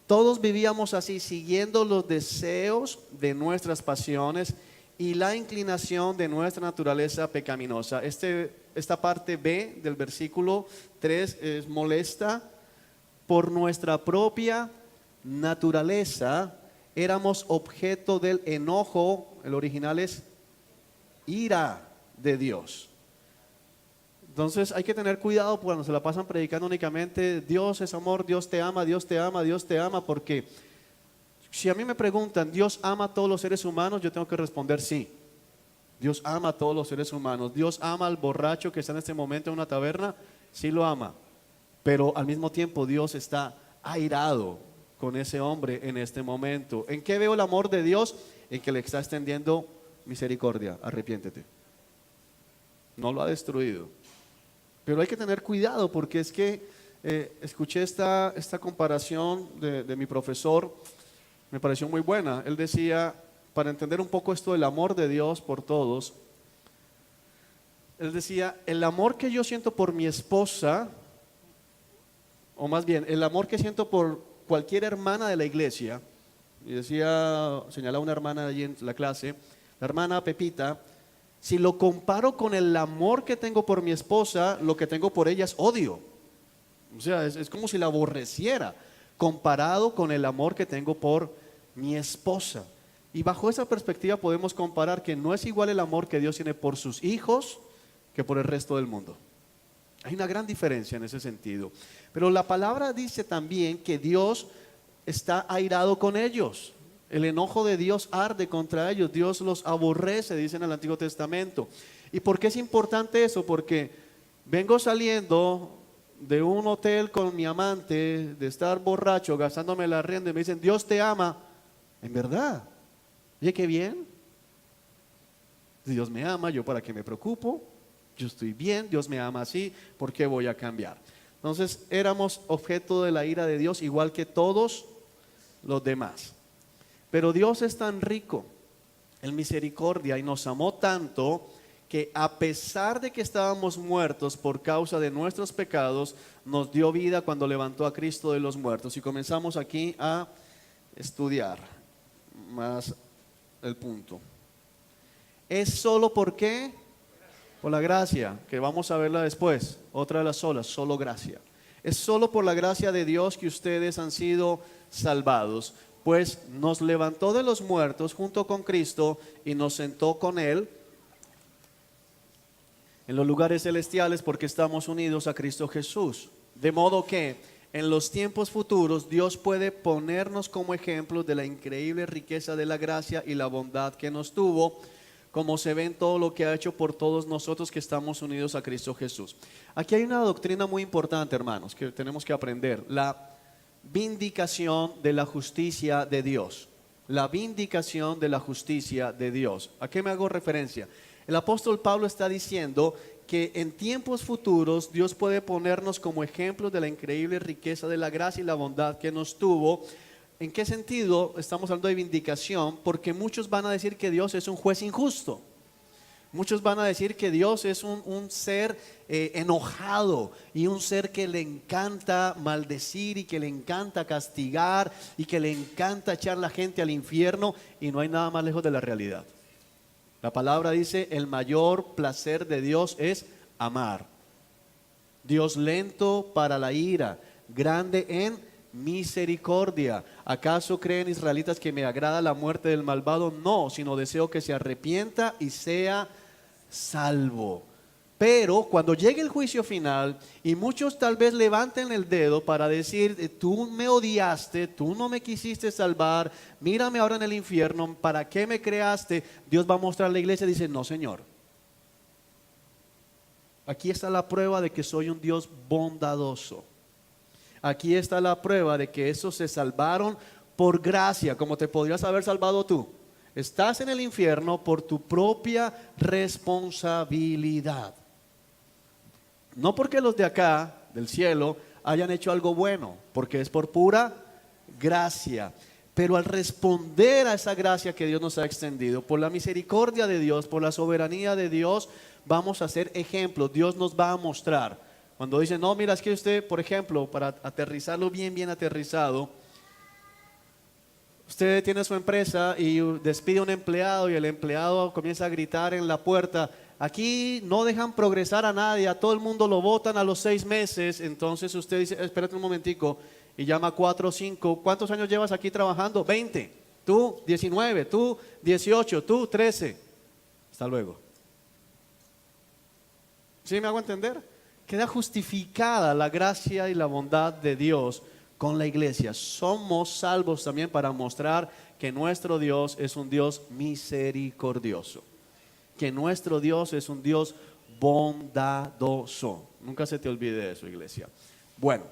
Todos vivíamos así, siguiendo los deseos de nuestras pasiones y la inclinación de nuestra naturaleza pecaminosa. Esta parte B del versículo 3 es molesta por nuestra propia naturaleza éramos objeto del enojo, el original es ira de Dios. Entonces hay que tener cuidado cuando se la pasan predicando únicamente Dios es amor, Dios te ama, Dios te ama, Dios te ama, porque si a mí me preguntan, ¿Dios ama a todos los seres humanos? Yo tengo que responder sí. Dios ama a todos los seres humanos. Dios ama al borracho que está en este momento en una taberna, sí lo ama. Pero al mismo tiempo Dios está airado con ese hombre en este momento. ¿En qué veo el amor de Dios? En que le está extendiendo misericordia. Arrepiéntete. No lo ha destruido. Pero hay que tener cuidado porque es que escuché esta comparación de mi profesor, me pareció muy buena. Él decía, para entender un poco esto del amor de Dios por todos, él decía, el amor que yo siento por mi esposa, o más bien, el amor que siento por cualquier hermana de la iglesia, y decía, señalaba una hermana allí en la clase, la hermana Pepita, si lo comparo con el amor que tengo por mi esposa, lo que tengo por ella es odio. O sea, es como si la aborreciera, comparado con el amor que tengo por mi esposa. Y bajo esa perspectiva podemos comparar que no es igual el amor que Dios tiene por sus hijos que por el resto del mundo. Hay una gran diferencia en ese sentido. Pero la palabra dice también que Dios está airado con ellos. El enojo de Dios arde contra ellos. Dios los aborrece, dice en el Antiguo Testamento. ¿Y por qué es importante eso? Porque vengo saliendo de un hotel con mi amante, de estar borracho, gastándome la rienda, y me dicen, Dios te ama. En verdad. Oye, qué bien. Si Dios me ama, ¿yo para qué me preocupo? Yo estoy bien, Dios me ama así, ¿por qué voy a cambiar? Entonces éramos objeto de la ira de Dios igual que todos los demás. Pero Dios es tan rico en misericordia y nos amó tanto que a pesar de que estábamos muertos por causa de nuestros pecados, nos dio vida cuando levantó a Cristo de los muertos. Y comenzamos aquí a estudiar más el punto. ¿Es solo por qué? Por la gracia, que vamos a verla después, otra de las solas, solo gracia. Es solo por la gracia de Dios que ustedes han sido salvados, pues nos levantó de los muertos junto con Cristo y nos sentó con Él en los lugares celestiales porque estamos unidos a Cristo Jesús. De modo que en los tiempos futuros Dios puede ponernos como ejemplos de la increíble riqueza de la gracia y la bondad que nos tuvo, como se ve en todo lo que ha hecho por todos nosotros que estamos unidos a Cristo Jesús. Aquí hay una doctrina muy importante, hermanos, que tenemos que aprender. La vindicación de la justicia de Dios. La vindicación de la justicia de Dios. ¿A qué me hago referencia? El apóstol Pablo está diciendo que en tiempos futuros Dios puede ponernos como ejemplos de la increíble riqueza de la gracia y la bondad que nos tuvo. ¿En qué sentido estamos hablando de vindicación? Porque muchos van a decir que Dios es un juez injusto. Muchos van a decir que Dios es un ser enojado y un ser que le encanta maldecir y que le encanta castigar y que le encanta echar a la gente al infierno, y no hay nada más lejos de la realidad. La palabra dice, el mayor placer de Dios es amar. Dios lento para la ira, grande en misericordia. ¿Acaso creen israelitas que me agrada la muerte del malvado? No, sino deseo que se arrepienta y sea salvo. Pero cuando llegue el juicio final y muchos tal vez levanten el dedo para decir, tú me odiaste, tú no me quisiste salvar, mírame ahora en el infierno, ¿para qué me creaste? Dios va a mostrar a la iglesia y dice, no, Señor, aquí está la prueba de que soy un Dios bondadoso. Aquí está la prueba de que esos se salvaron por gracia, como te podrías haber salvado tú. Estás en el infierno por tu propia responsabilidad. No porque los de acá, del cielo, hayan hecho algo bueno, porque es por pura gracia. Pero al responder a esa gracia que Dios nos ha extendido, por la misericordia de Dios, por la soberanía de Dios, vamos a ser ejemplos. Dios nos va a mostrar. Cuando dicen, no, mira, es que usted, por ejemplo, para aterrizarlo bien aterrizado, usted tiene su empresa y despide a un empleado y el empleado comienza a gritar en la puerta, aquí no dejan progresar a nadie, a todo el mundo lo botan a los 6 meses. Entonces usted dice, espérate un momentico, y llama 4 o 5. ¿Cuántos años llevas aquí trabajando? 20. Tú 19, tú 18, tú 13. Hasta luego. ¿Sí me hago entender? Queda justificada la gracia y la bondad de Dios con la iglesia. Somos salvos también para mostrar que nuestro Dios es un Dios misericordioso, que nuestro Dios es un Dios bondadoso. Nunca se te olvide eso, iglesia. Bueno,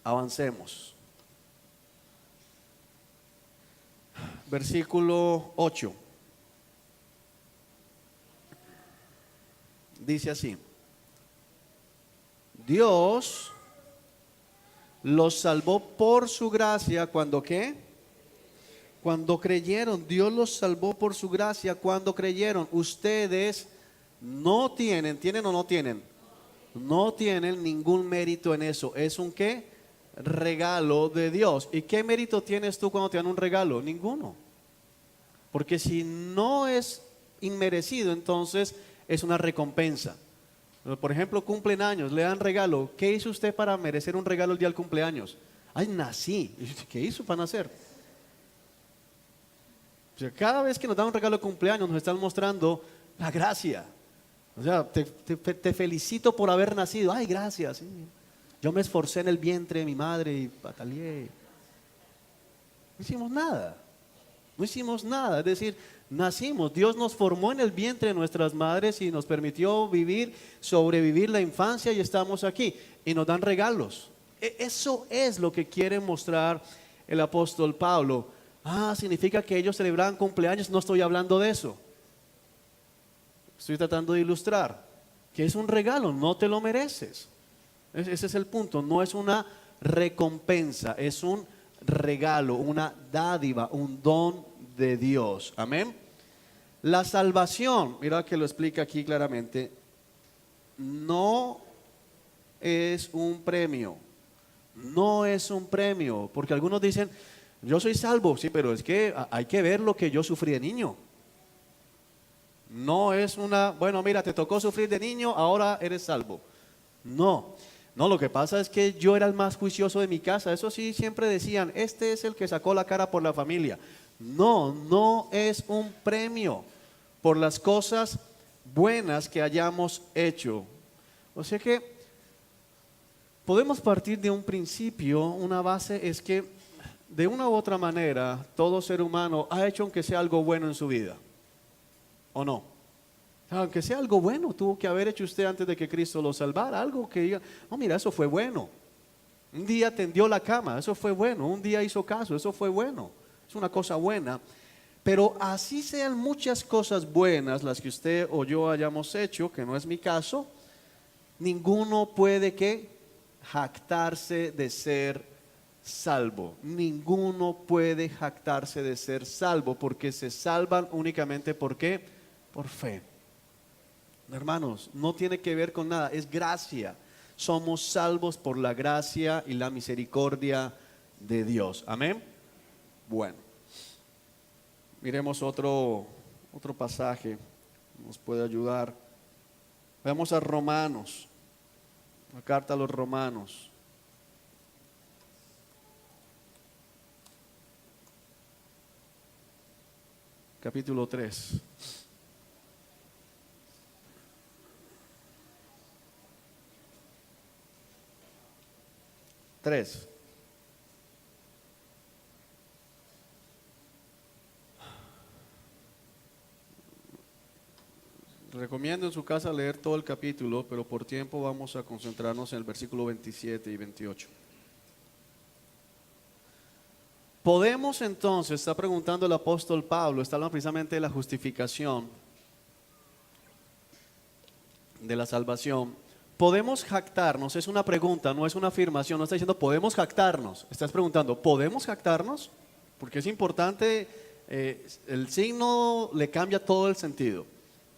avancemos. Versículo 8. Dice así: Dios los salvó por su gracia cuando ¿qué? Cuando creyeron. Dios los salvó por su gracia cuando creyeron. Ustedes no tienen, ¿tienen o no tienen? No tienen ningún mérito en eso. ¿Es un qué? Regalo de Dios. ¿Y qué mérito tienes tú cuando te dan un regalo? Ninguno. Porque si no es inmerecido, entonces es una recompensa. Por ejemplo, cumplen años, le dan regalo. ¿Qué hizo usted para merecer un regalo el día del cumpleaños? Ay, nací. ¿Qué hizo para nacer? O sea, cada vez que nos dan un regalo de cumpleaños nos están mostrando la gracia. O sea, te felicito por haber nacido. Ay, gracias. Sí. Yo me esforcé en el vientre de mi madre y pataleé. No hicimos nada. No hicimos nada. Es decir, nacimos. Dios nos formó en el vientre de nuestras madres y nos permitió vivir, sobrevivir la infancia y estamos aquí. Y nos dan regalos. Eso es lo que quiere mostrar el apóstol Pablo. Significa que ellos celebraban cumpleaños. No estoy hablando de eso. Estoy tratando de ilustrar que es un regalo, no te lo mereces. Ese es el punto. No es una recompensa, es un regalo, una dádiva, un don de Dios. Amén. La salvación, mira que lo explica aquí claramente, no es un premio. No es un premio, porque algunos dicen, yo soy salvo, sí, pero es que hay que ver lo que yo sufrí de niño. No es bueno, mira, te tocó sufrir de niño, ahora eres salvo. No, lo que pasa es que yo era el más juicioso de mi casa. Eso sí, siempre decían, este es el que sacó la cara por la familia. No es un premio por las cosas buenas que hayamos hecho. O sea que podemos partir de un principio, una base es que de una u otra manera todo ser humano ha hecho aunque sea algo bueno en su vida. ¿O no? Aunque sea algo bueno, tuvo que haber hecho usted antes de que Cristo lo salvara. Algo que diga, mira, eso fue bueno. Un día tendió la cama, eso fue bueno. Un día hizo caso, eso fue bueno. Es una cosa buena. Pero así sean muchas cosas buenas las que usted o yo hayamos hecho, que no es mi caso, ninguno puede que jactarse de ser salvo. Ninguno puede jactarse de ser salvo, porque se salvan únicamente ¿por qué? Por fe. Hermanos, no tiene que ver con nada, es gracia. Somos salvos por la gracia y la misericordia de Dios. Amén. Bueno, miremos otro pasaje que nos puede ayudar. Veamos a Romanos, la carta a los Romanos. Capítulo 3. Recomiendo en su casa leer todo el capítulo, pero por tiempo vamos a concentrarnos en el versículo 27 y 28. Podemos entonces, está preguntando el apóstol Pablo, está hablando precisamente de la justificación, de la salvación. ¿Podemos jactarnos? Es una pregunta, no es una afirmación. No está diciendo podemos jactarnos. Estás preguntando, ¿podemos jactarnos? Porque es importante, el signo le cambia todo el sentido.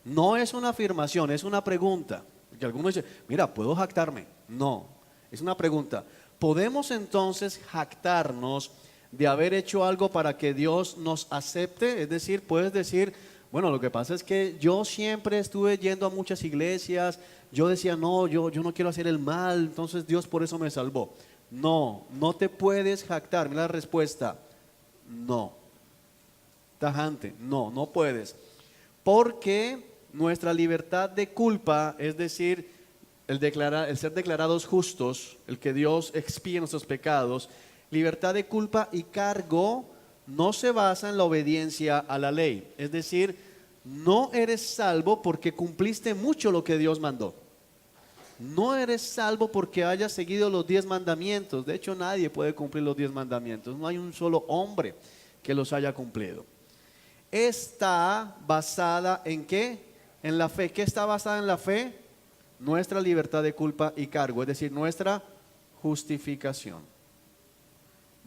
No es una afirmación, es una pregunta. Porque algunos dicen, mira, ¿puedo jactarme? No, es una pregunta. ¿Podemos entonces jactarnos de haber hecho algo para que Dios nos acepte? Es decir, puedes decir, bueno, lo que pasa es que yo siempre estuve yendo a muchas iglesias, yo decía, no, yo no quiero hacer el mal, entonces Dios por eso me salvó. No, no te puedes jactar. Mira la respuesta. No. Tajante, no, no puedes. Porque nuestra libertad de culpa, es decir, el ser declarados justos, el que Dios expíe nuestros pecados, libertad de culpa y cargo no se basa en la obediencia a la ley. Es decir, no eres salvo porque cumpliste mucho lo que Dios mandó. No eres salvo porque hayas seguido los 10 mandamientos. De hecho, nadie puede cumplir los 10 mandamientos. No hay un solo hombre que los haya cumplido. Está basada en ¿qué? En la fe. ¿Qué está basada en la fe? Nuestra libertad de culpa y cargo, es decir, nuestra justificación.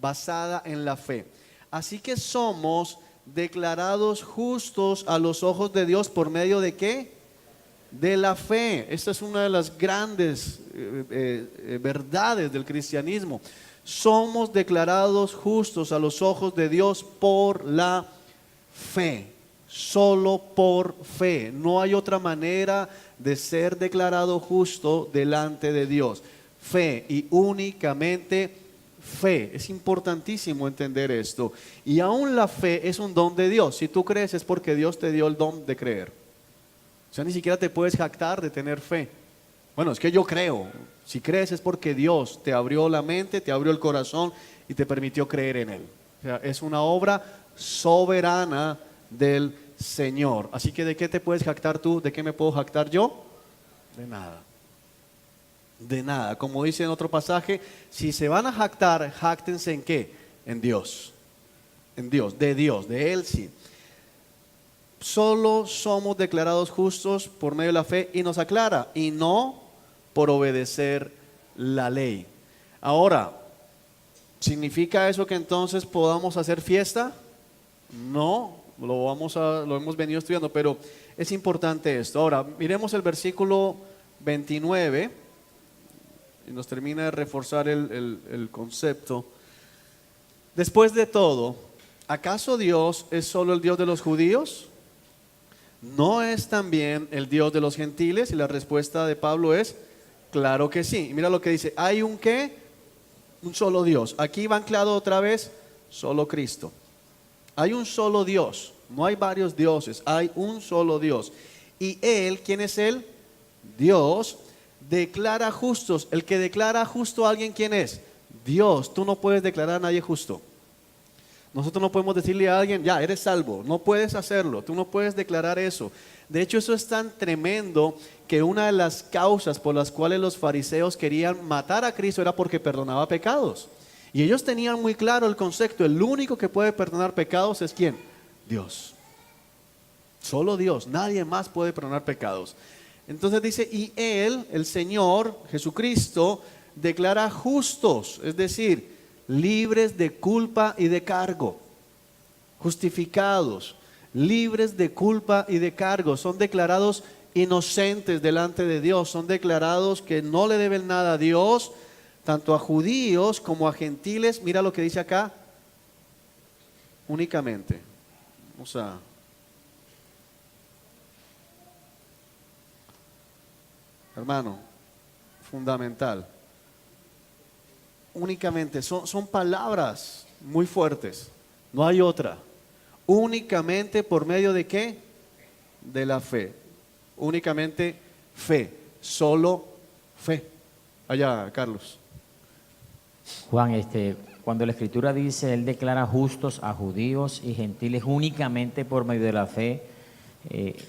Basada en la fe. Así que somos declarados justos a los ojos de Dios por medio de ¿qué? De la fe. Esta es una de las grandes verdades del cristianismo. Somos declarados justos a los ojos de Dios por la fe. Solo por fe. No hay otra manera de ser declarado justo delante de Dios. Fe y únicamente fe. Es importantísimo entender esto. Y aún la fe es un don de Dios. Si tú crees es porque Dios te dio el don de creer. O sea, ni siquiera te puedes jactar de tener fe. Bueno, es que yo creo. Si crees es porque Dios te abrió la mente, te abrió el corazón y te permitió creer en Él. O sea, es una obra soberana del Señor. Así que ¿de qué te puedes jactar tú? ¿De qué me puedo jactar yo? De nada. De nada. Como dice en otro pasaje, si se van a jactar, jáctense ¿en qué? En Dios. En Dios, de Él sí. Solo somos declarados justos por medio de la fe y nos aclara, y no por obedecer la ley. Ahora, ¿significa eso que entonces podamos hacer fiesta? No, lo hemos venido estudiando, pero es importante esto. Ahora, miremos el versículo 29 y nos termina de reforzar el concepto. Después de todo, ¿acaso Dios es solo el Dios de los judíos? ¿No es también el Dios de los gentiles? Y la respuesta de Pablo es, claro que sí. Y mira lo que dice, ¿hay un qué? Un solo Dios. Aquí va anclado otra vez, solo Cristo. Hay un solo Dios, no hay varios dioses, hay un solo Dios. Y Él, ¿quién es Él? Dios declara justos. El que declara justo a alguien, ¿quién es? Dios. Tú no puedes declarar a nadie justo. Nosotros no podemos decirle a alguien, ya, eres salvo. No puedes hacerlo, tú no puedes declarar eso. De hecho, eso es tan tremendo que una de las causas por las cuales los fariseos querían matar a Cristo era porque perdonaba pecados. Y ellos tenían muy claro el concepto, el único que puede perdonar pecados es ¿quién? Dios. Solo Dios, nadie más puede perdonar pecados. Entonces dice, y Él, el Señor, Jesucristo, declara justos, es decir, libres de culpa y de cargo, justificados, libres de culpa y de cargo, son declarados inocentes delante de Dios, son declarados que no le deben nada a Dios, tanto a judíos como a gentiles. Mira lo que dice acá, únicamente. Vamos a... Hermano, fundamental. Únicamente, son palabras muy fuertes, no hay otra. Únicamente por medio de ¿qué? De la fe. Únicamente fe, solo fe. Allá, Carlos. Juan, cuando la Escritura dice, Él declara justos a judíos y gentiles únicamente por medio de la fe,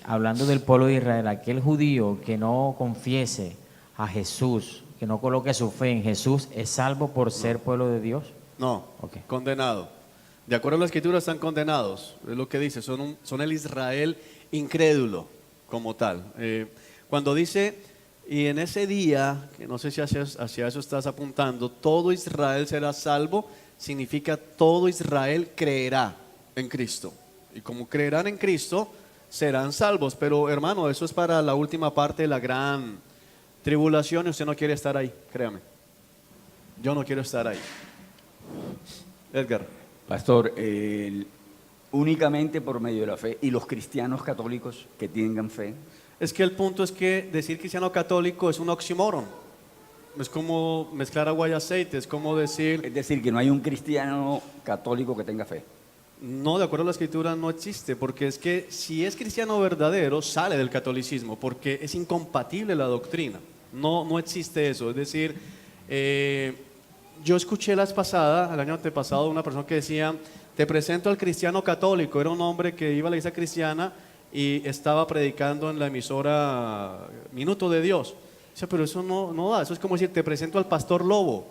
hablando del pueblo de Israel, aquel judío que no confiese a Jesús, que no coloque su fe en Jesús, ¿es salvo por ser pueblo de Dios? No, Okay. Condenado. De acuerdo a la Escritura están condenados, es lo que dice, son el Israel incrédulo como tal. Cuando dice, y en ese día, que no sé si hacia eso estás apuntando, todo Israel será salvo, significa todo Israel creerá en Cristo. Y como creerán en Cristo, serán salvos. Pero hermano, eso es para la última parte de la gran tribulación y usted no quiere estar ahí, créame. Yo no quiero estar ahí. Edgar. Pastor, únicamente por medio de la fe, y los cristianos católicos que tengan fe. Es que el punto es que decir cristiano católico es un oxímoron. Es como mezclar agua y aceite, es como decir, Es decir, que no hay un cristiano católico que tenga fe. no, de acuerdo a la escritura no existe, porque es que si es cristiano verdadero, sale del catolicismo, porque es incompatible la doctrina. No existe eso. Es decir, yo escuché la vez pasada, el año antepasado, una persona que decía, te presento al cristiano católico. Era un hombre que iba a la iglesia cristiana y estaba predicando en la emisora Minuto de Dios. Dice, pero eso no da, eso es como decir, te presento al pastor lobo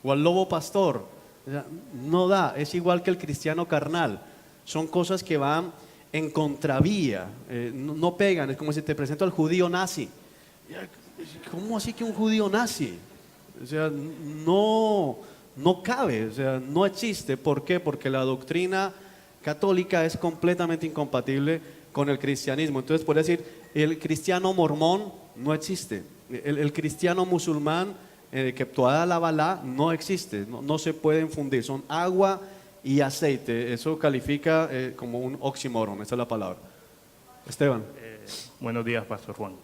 o al lobo pastor. O sea, no da, es igual que el cristiano carnal. Son cosas que van en contravía, no pegan. Es como si te presento al judío nazi. ¿Cómo así que un judío nazi? O sea, no cabe, o sea, no existe. ¿Por qué? Porque la doctrina católica es completamente incompatible con el cristianismo. Entonces, por decir, el cristiano mormón no existe. El cristiano musulmán, que toda la balá, no existe, no se pueden fundir, son agua y aceite. Eso califica como un oxímoron, esa es la palabra. Esteban. Buenos días, Pastor Juan.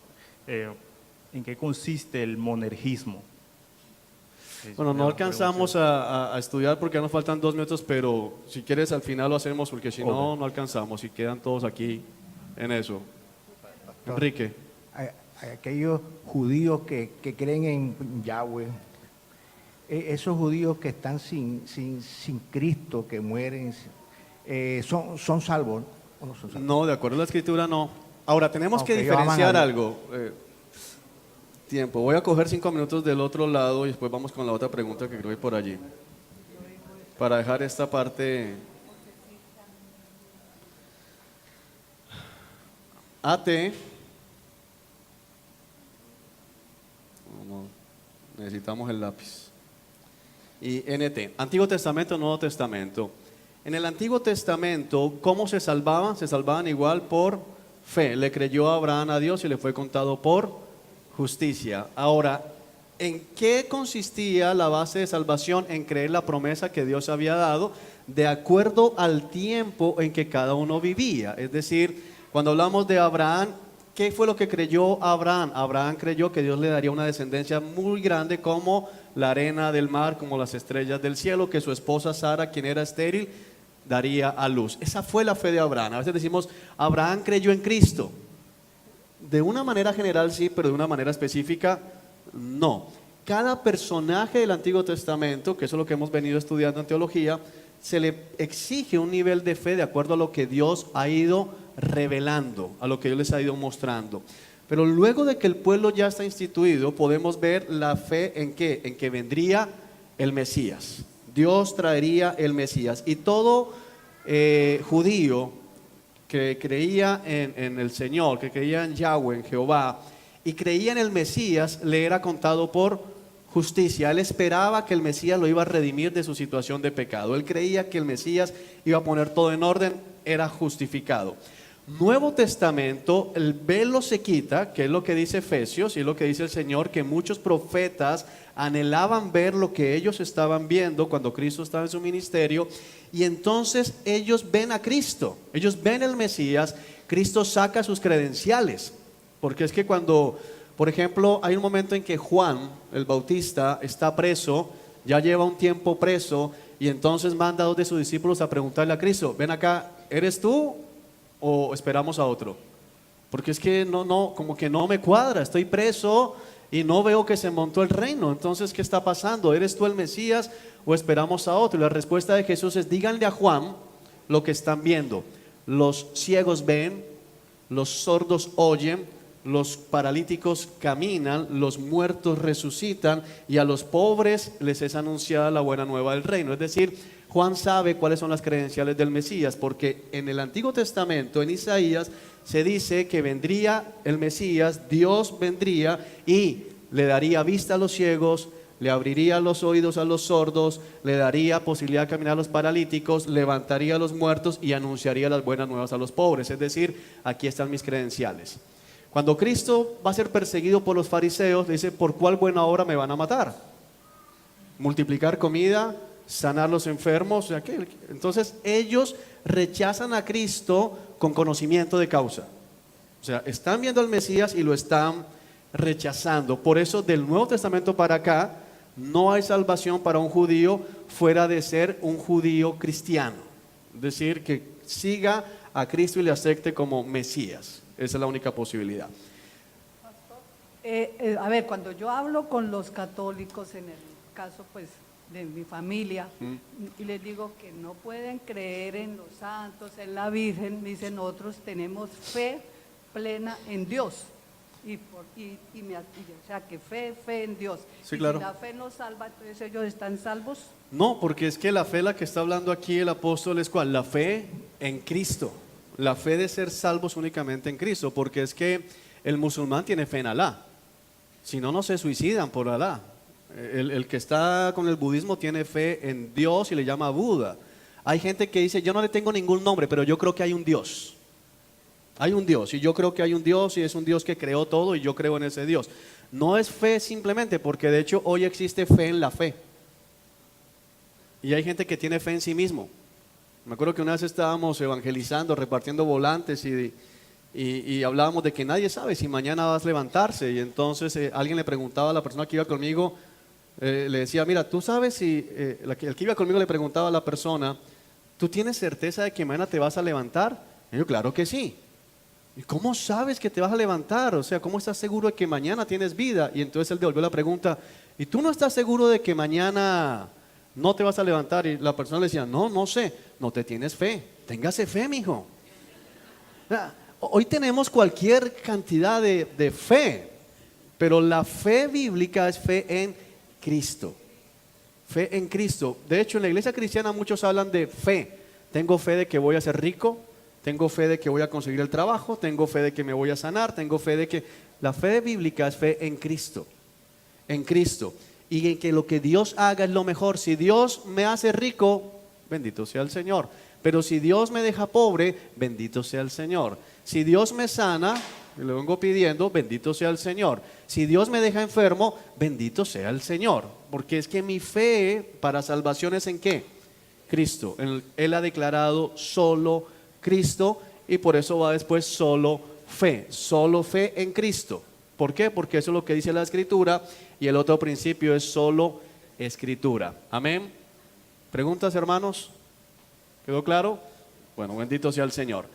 ¿En qué consiste el monergismo? Bueno, no alcanzamos a estudiar porque ya nos faltan 2 minutos, pero si quieres al final lo hacemos porque si no, no alcanzamos y quedan todos aquí en eso. Enrique. Hay aquellos judíos que creen en Yahweh, esos judíos que están sin Cristo, que mueren, ¿son salvos o no son salvos? No, de acuerdo a la escritura no. Ahora, tenemos que Ok, diferenciar vamos a- algo. Tiempo, voy a coger 5 minutos del otro lado y después vamos con la otra pregunta que creo que hay por allí. Para dejar esta parte. AT. Necesitamos el lápiz. Y NT, Antiguo Testamento, Nuevo Testamento. En el Antiguo Testamento, ¿cómo se salvaban? Se salvaban igual por fe. Le creyó Abraham a Dios y le fue contado por justicia. Ahora, ¿en qué consistía la base de salvación? En creer la promesa que Dios había dado de acuerdo al tiempo en que cada uno vivía. Es decir, cuando hablamos de Abraham, ¿qué fue lo que creyó Abraham? Abraham creyó que Dios le daría una descendencia muy grande como la arena del mar, como las estrellas del cielo, que su esposa Sara, quien era estéril, daría a luz. Esa fue la fe de Abraham. A veces decimos, Abraham creyó en Cristo. De una manera general sí, pero de una manera específica no. Cada personaje del Antiguo Testamento, que eso es lo que hemos venido estudiando en teología, se le exige un nivel de fe de acuerdo a lo que Dios ha ido revelando, a lo que Dios les ha ido mostrando. Pero luego de que el pueblo ya está instituido, podemos ver la fe en qué, en que vendría el Mesías. Dios traería el Mesías. Y todo judío que creía en el Señor, que creía en Yahweh, en Jehová, y creía en el Mesías, le era contado por justicia. Él esperaba que el Mesías lo iba a redimir de su situación de pecado. Él creía que el Mesías iba a poner todo en orden, era justificado. Nuevo Testamento, el velo se quita, que es lo que dice Efesios y es lo que dice el Señor, que muchos profetas anhelaban ver lo que ellos estaban viendo cuando Cristo estaba en su ministerio, y entonces ellos ven a Cristo, ellos ven el Mesías. Cristo saca sus credenciales, porque es que cuando, por ejemplo, hay un momento en que Juan, el Bautista, está preso, ya lleva un tiempo preso, y entonces manda a 2 de sus discípulos a preguntarle a Cristo, ven acá, ¿eres tú o esperamos a otro? Porque es que como que no me cuadra, estoy preso y no veo que se montó el reino. Entonces, ¿qué está pasando? ¿Eres tú el Mesías o esperamos a otro? Y la respuesta de Jesús es, díganle a Juan lo que están viendo. Los ciegos ven, los sordos oyen, los paralíticos caminan, los muertos resucitan y a los pobres les es anunciada la buena nueva del reino. Es decir, Juan sabe cuáles son las credenciales del Mesías, porque en el Antiguo Testamento, en Isaías, se dice que vendría el Mesías, Dios vendría y le daría vista a los ciegos, le abriría los oídos a los sordos, le daría posibilidad de caminar a los paralíticos, levantaría a los muertos y anunciaría las buenas nuevas a los pobres. Es decir, aquí están mis credenciales. Cuando Cristo va a ser perseguido por los fariseos, le dice, ¿por cuál buena obra me van a matar? Multiplicar comida, sanar los enfermos. Entonces ellos rechazan a Cristo con conocimiento de causa. O sea, están viendo al Mesías y lo están rechazando. Por eso del Nuevo Testamento para acá no hay salvación para un judío fuera de ser un judío cristiano. Es decir, que siga a Cristo y le acepte como Mesías. Esa es la única posibilidad. A ver, cuando yo hablo con los católicos, en el caso pues de mi familia, y les digo que no pueden creer en los santos, en la Virgen, me dicen nosotros tenemos fe plena en Dios. O sea, que fe en Dios. Sí, y claro. si la fe no salva, entonces ellos están salvos. No, porque es que la fe, la que está hablando aquí el apóstol, es ¿cuál? La fe en Cristo. La fe de ser salvos únicamente en Cristo, porque es que el musulmán tiene fe en Alá. Si no, no se suicidan por Alá. El que está con el budismo tiene fe en Dios y le llama Buda. Hay gente que dice, yo no le tengo ningún nombre, pero yo creo que hay un Dios. Hay un Dios, y yo creo que hay un Dios, y es un Dios que creó todo, y yo creo en ese Dios. No es fe simplemente, porque de hecho hoy existe fe en la fe. Y hay gente que tiene fe en sí mismo. Me acuerdo que una vez estábamos evangelizando, repartiendo volantes, y hablábamos de que nadie sabe si mañana vas a levantarse. Y entonces alguien le preguntaba a la persona que iba conmigo, le decía, mira, tú sabes si, el que iba conmigo le preguntaba a la persona, ¿tú tienes certeza de que mañana te vas a levantar? Y yo, claro que sí. ¿Y cómo sabes que te vas a levantar? O sea, ¿cómo estás seguro de que mañana tienes vida? Y entonces él devolvió la pregunta, ¿y tú no estás seguro de que mañana no te vas a levantar? Y la persona le decía, no sé, no te tienes fe, téngase fe, mijo. Hoy tenemos cualquier cantidad de fe, pero la fe bíblica es fe en Cristo. Fe en Cristo. De hecho, en la iglesia cristiana muchos hablan de fe. Tengo fe de que voy a ser rico, tengo fe de que voy a conseguir el trabajo, tengo fe de que me voy a sanar, tengo fe de que... La fe bíblica es fe en Cristo. En Cristo. Y en que lo que Dios haga es lo mejor. Si Dios me hace rico, bendito sea el Señor. Pero si Dios me deja pobre, bendito sea el Señor. Si Dios me sana, y le vengo pidiendo, bendito sea el Señor. Si Dios me deja enfermo, bendito sea el Señor. Porque es que mi fe para salvación es ¿en qué? Cristo. Él ha declarado solo Cristo, y por eso va después solo fe en Cristo. ¿Por qué? Porque eso es lo que dice la Escritura, y el otro principio es solo Escritura. Amén. ¿Preguntas, hermanos? ¿Quedó claro? Bueno, bendito sea el Señor.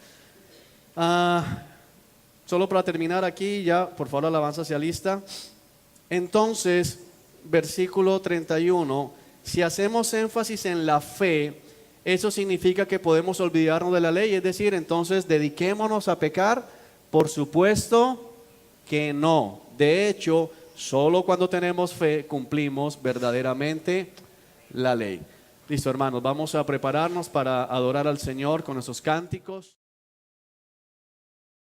Solo para terminar aquí, ya por favor alabanza sea lista. Entonces, versículo 31, si hacemos énfasis en la fe, eso significa que podemos olvidarnos de la ley, es decir, entonces dediquémonos a pecar. Por supuesto que no. De hecho, solo cuando tenemos fe cumplimos verdaderamente la ley. Listo, hermanos, vamos a prepararnos para adorar al Señor con nuestros cánticos.